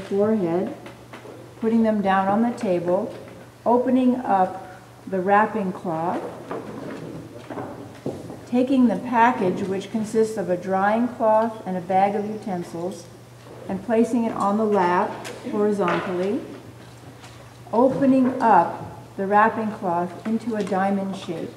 forehead, putting them down on the table, opening up the wrapping cloth, taking the package, which consists of a drying cloth and a bag of utensils, and placing it on the lap horizontally, opening up the wrapping cloth into a diamond shape.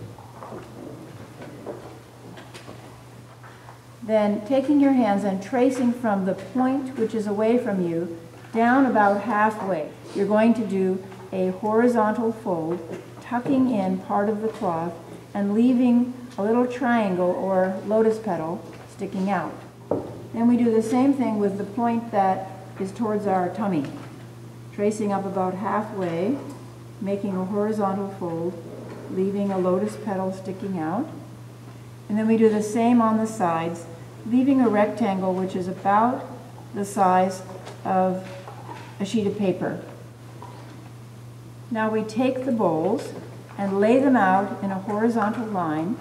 Then taking your hands and tracing from the point which is away from you down about halfway. You're going to do a horizontal fold, tucking in part of the cloth and leaving a little triangle or lotus petal sticking out. Then we do the same thing with the point that is towards our tummy. Tracing up about halfway, making a horizontal fold, leaving a lotus petal sticking out. And then we do the same on the sides, leaving a rectangle which is about the size of a sheet of paper. Now we take the bowls and lay them out in a horizontal line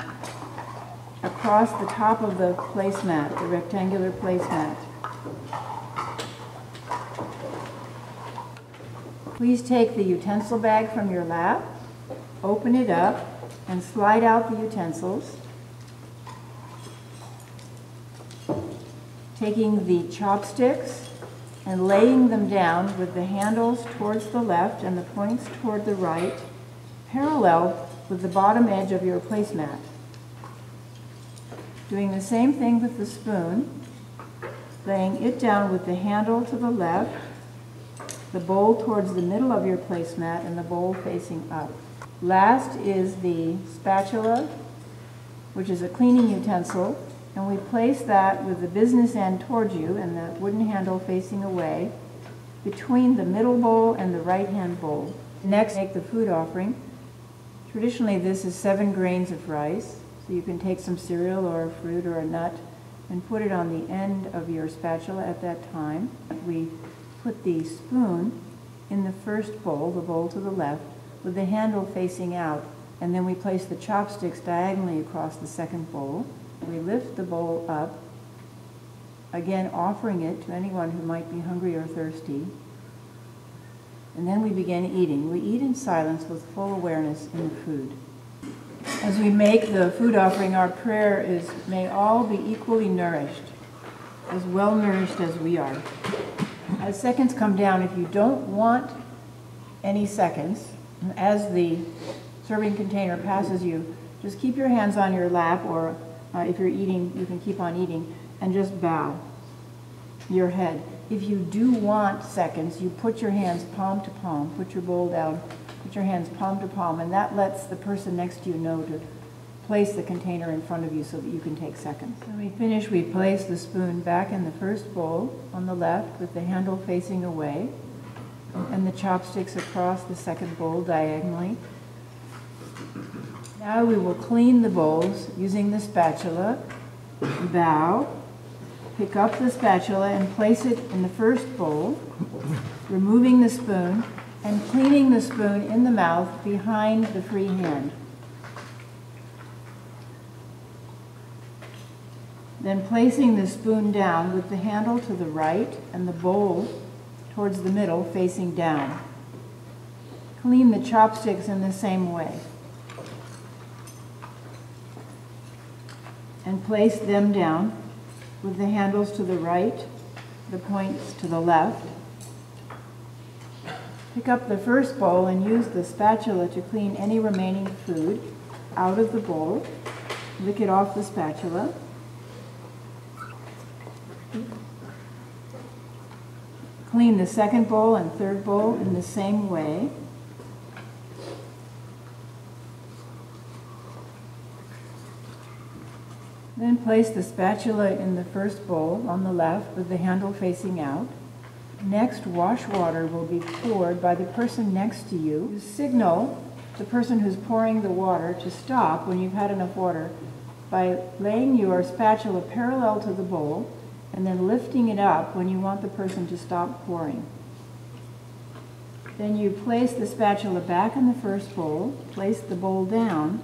across the top of the placemat, the rectangular placemat. Please take the utensil bag from your lap, open it up, and slide out the utensils. Taking the chopsticks and laying them down with the handles towards the left and the points toward the right, parallel with the bottom edge of your placemat. Doing the same thing with the spoon, laying it down with the handle to the left, the bowl towards the middle of your placemat, and the bowl facing up. Last is the spatula, which is a cleaning utensil, and we place that with the business end towards you and the wooden handle facing away between the middle bowl and the right-hand bowl. Next, make the food offering. Traditionally, this is 7 grains of rice, so you can take some cereal or a fruit or a nut and put it on the end of your spatula at that time. We put the spoon in the first bowl, the bowl to the left, with the handle facing out, and then we place the chopsticks diagonally across the second bowl. We lift the bowl up, again offering it to anyone who might be hungry or thirsty. And then we begin eating. We eat in silence with full awareness in the food. As we make the food offering, our prayer is, may all be equally nourished, as well nourished as we are. As seconds come down, if you don't want any seconds, as the serving container passes you, just keep your hands on your lap, or if you're eating, you can keep on eating, and just bow your head. If you do want seconds, you put your hands palm to palm, put your bowl down, put your hands palm to palm, and that lets the person next to you know to place the container in front of you so that you can take seconds. When we finish, we place the spoon back in the first bowl on the left with the handle facing away, and the chopsticks across the second bowl diagonally. Now we will clean the bowls using the spatula, bow, pick up the spatula and place it in the first bowl, removing the spoon and cleaning the spoon in the mouth behind the free hand. Then placing the spoon down with the handle to the right and the bowl towards the middle facing down. Clean the chopsticks in the same way. And place them down with the handles to the right, the points to the left. Pick up the first bowl and use the spatula to clean any remaining food out of the bowl. Lick it off the spatula. Clean the second bowl and third bowl in the same way. Then place the spatula in the first bowl on the left with the handle facing out. Next, wash water will be poured by the person next to you. You signal the person who's pouring the water to stop when you've had enough water by laying your spatula parallel to the bowl and then lifting it up when you want the person to stop pouring. Then you place the spatula back in the first bowl, place the bowl down,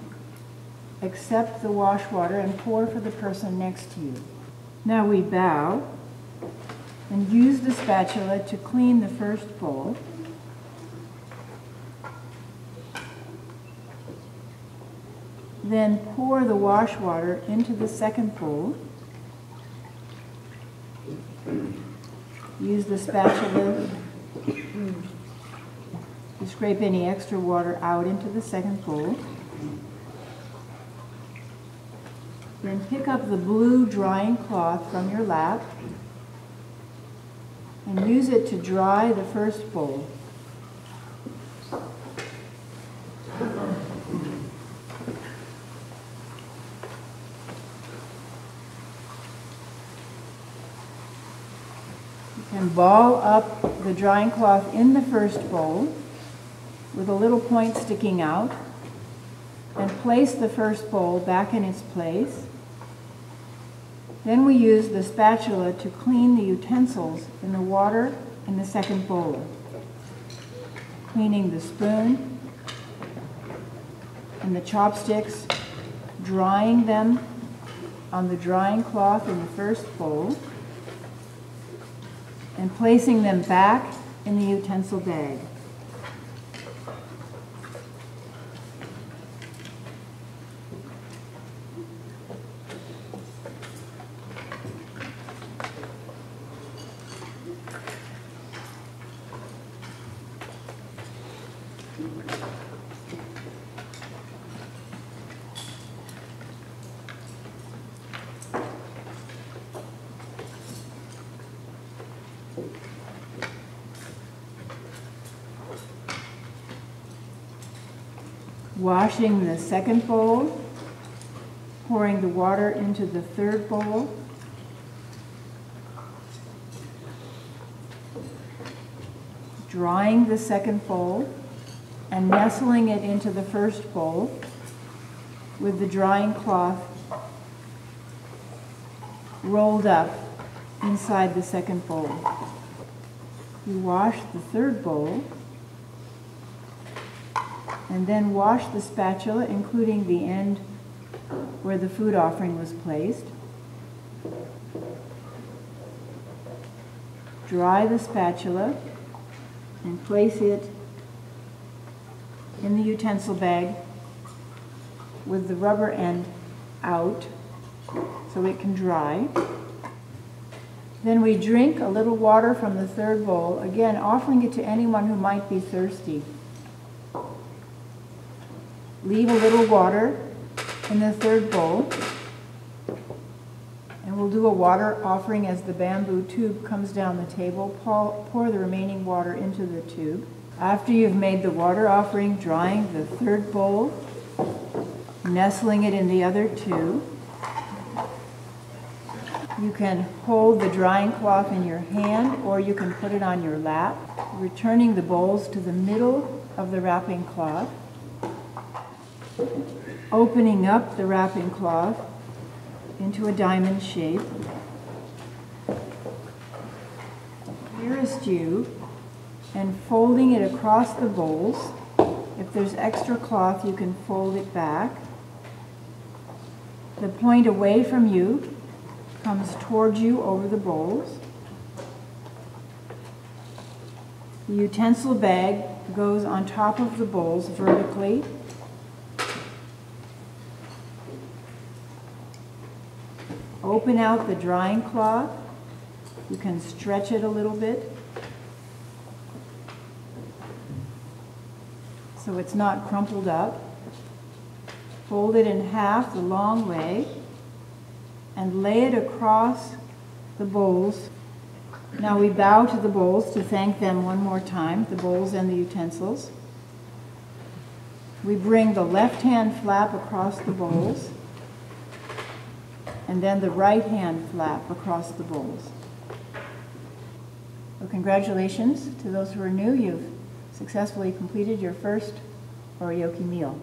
accept the wash water and pour for the person next to you. Now we bow, And use the spatula to clean the first bowl. Then pour the wash water into the second bowl. Use the spatula to scrape any extra water out into the second bowl. Then pick up the blue drying cloth from your lap and use it to dry the first bowl. You can ball up the drying cloth in the first bowl with a little point sticking out and place the first bowl back in its place. Then we use the spatula to clean the utensils in the water in the second bowl, cleaning the spoon and the chopsticks, drying them on the drying cloth in the first bowl, and placing them back in the utensil bag. Washing the second bowl, pouring the water into the third bowl, drying the second bowl and nestling it into the first bowl with the drying cloth rolled up inside the second bowl. You wash the third bowl and then wash the spatula, including the end where the food offering was placed. Dry the spatula and place it in the utensil bag with the rubber end out so it can dry. Then we drink a little water from the third bowl, again offering it to anyone who might be thirsty. Leave a little water in the third bowl, and we'll do a water offering as the bamboo tube comes down the table. Pour the remaining water into the tube. After you've made the water offering, drying the third bowl, nestling it in the other two, you can hold the drying cloth in your hand or you can put it on your lap, returning the bowls to the middle of the wrapping cloth. Opening up the wrapping cloth into a diamond shape. Nearest you, and folding it across the bowls. If there's extra cloth, you can fold it back. The point away from you comes towards you over the bowls. The utensil bag goes on top of the bowls vertically. Open out the drying cloth. You can stretch it a little bit so it's not crumpled up. Fold it in half the long way and lay it across the bowls. Now we bow to the bowls to thank them one more time, the bowls and the utensils. We bring the left hand flap across the bowls, and then the right hand flap across the bowls. Well, congratulations to those who are new. You've successfully completed your first Oryoki meal.